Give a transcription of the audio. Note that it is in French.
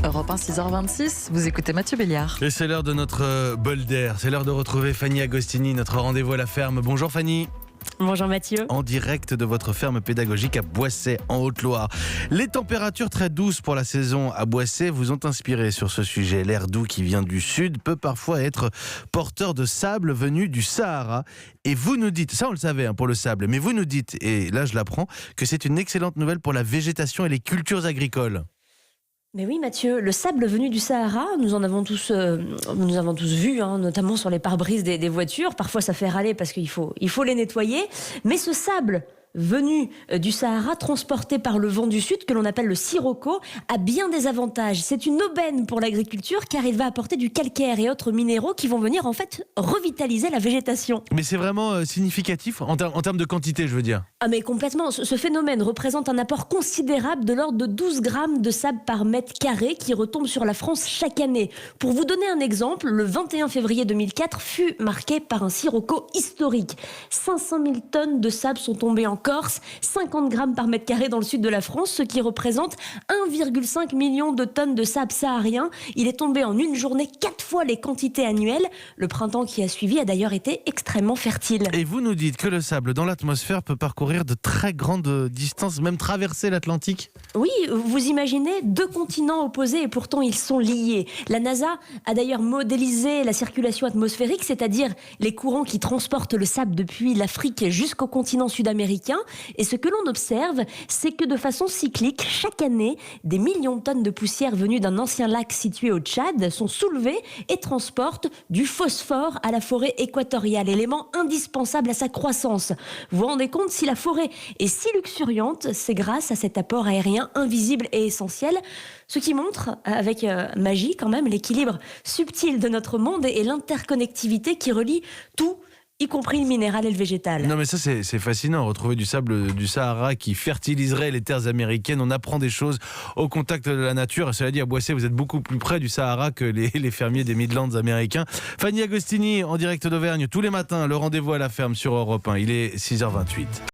Europe 1, 6h26, vous écoutez Mathieu Béliard. Et c'est l'heure de notre bol d'air. C'est l'heure de retrouver Fanny Agostini, notre rendez-vous à la ferme. Bonjour Fanny. Bonjour Mathieu. En direct de votre ferme pédagogique à Boissey, en Haute-Loire. Les températures très douces pour la saison à Boissey vous ont inspiré sur ce sujet. L'air doux qui vient du sud peut parfois être porteur de sable venu du Sahara. Et vous nous dites, ça on le savait pour le sable, mais vous nous dites, et là je l'apprends, que c'est une excellente nouvelle pour la végétation et les cultures agricoles. Mais oui Mathieu, le sable venu du Sahara, nous avons tous vu, notamment sur les pare-brises des voitures. Parfois ça fait râler parce qu'il faut les nettoyer. Mais ce sable venu du Sahara, transporté par le vent du sud, que l'on appelle le sirocco, a bien des avantages. C'est une aubaine pour l'agriculture car il va apporter du calcaire et autres minéraux qui vont venir en fait revitaliser la végétation. Mais c'est vraiment significatif en termes de quantité, je veux dire. Ah mais complètement, ce phénomène représente un apport considérable de l'ordre de 12 grammes de sable par mètre carré qui retombe sur la France chaque année. Pour vous donner un exemple, le 21 février 2004 fut marqué par un sirocco historique. 500 000 tonnes de sable sont tombées en Corse, 50 grammes par mètre carré dans le sud de la France, ce qui représente 1,5 million de tonnes de sable saharien. Il est tombé en une journée 4 fois les quantités annuelles. Le printemps qui a suivi a d'ailleurs été extrêmement fertile. Et vous nous dites que le sable dans l'atmosphère peut parcourir de très grandes distances, même traverser l'Atlantique. Oui, vous imaginez deux continents opposés et pourtant ils sont liés. La NASA a d'ailleurs modélisé la circulation atmosphérique, c'est-à-dire les courants qui transportent le sable depuis l'Afrique jusqu'au continent sud-américain. Et ce que l'on observe, c'est que de façon cyclique, chaque année, des millions de tonnes de poussière venues d'un ancien lac situé au Tchad sont soulevées et transportent du phosphore à la forêt équatoriale, élément indispensable à sa croissance. Vous vous rendez compte, si la forêt est si luxuriante, c'est grâce à cet apport aérien invisible et essentiel, ce qui montre, avec magie quand même, l'équilibre subtil de notre monde et l'interconnectivité qui relie tout, y compris le minéral et le végétal. Non mais ça c'est fascinant, retrouver du sable du Sahara qui fertiliserait les terres américaines. On apprend des choses au contact de la nature. Cela dit, à Boissey, vous êtes beaucoup plus près du Sahara que les fermiers des Midlands américains. Fanny Agostini, en direct d'Auvergne, tous les matins, le rendez-vous à la ferme sur Europe 1. Il est 6h28.